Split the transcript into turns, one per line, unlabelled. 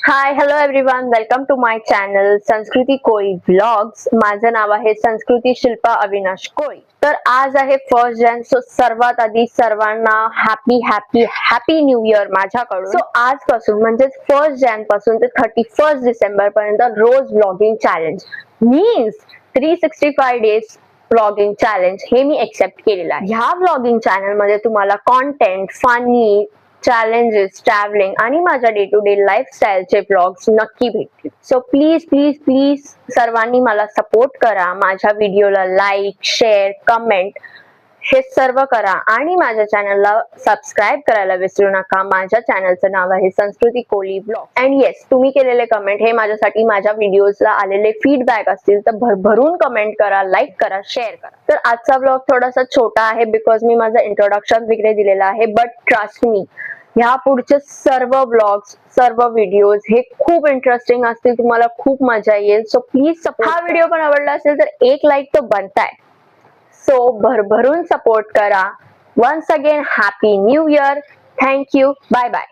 High hello everyone, welcome to my channel Sanskruti Koli vlogs. माझं नाव आहे संस्कृती शिल्पा अविनाश कोळी. तर आज आहे 1 जन. सो सर्वात आधी सर्वांना happy happy happy new year माझ्याकडून. सो आजपासून म्हणजेच 1 जन पासून ते 31 डिसेंबर पर्यंत रोज vlogging challenge means 365 days vlogging challenge हे मी एक्सेप्ट केलेलं आहे. ह्या व्लॉगिंग चॅनल मध्ये तुम्हाला कॉन्टेंट, फनी, चॅलेंजेस, ट्रॅव्हलिंग आणि माझ्या डे टू डे लाईफस्टाईलचे ब्लॉग्स नक्की भेटतील. सो प्लीज प्लीज प्लीज सर्वांनी मला सपोर्ट करा. माझ्या व्हिडिओला लाईक, शेअर, कमेंट हे सर्व करा आणि माझ्या चॅनलला सबस्क्राईब करायला विसरू नका. माझ्या चॅनलचं नाव आहे संस्कृती कोळी ब्लॉग. अँड येस, तुम्ही केलेले कमेंट हे माझ्यासाठी माझ्या व्हिडिओजला आलेले फीडबॅक असतील तर भरभरून कमेंट करा, लाईक करा, शेअर करा. तर आजचा ब्लॉग थोडासा छोटा आहे बिकॉज मी माझं इंट्रोडक्शन वगैरे दिलेलं आहे. बट ट्रस्ट मी, ह्या पुढचे सर्व ब्लॉग्स, सर्व व्हिडिओज हे खूप इंटरेस्टिंग असतील. तुम्हाला खूप मजा येईल. सो प्लीज हा व्हिडिओ पण आवडला असेल तर एक लाईक तो बनताय. सो भरभरून सपोर्ट करा. Once again happy new year. Thank you. Bye bye.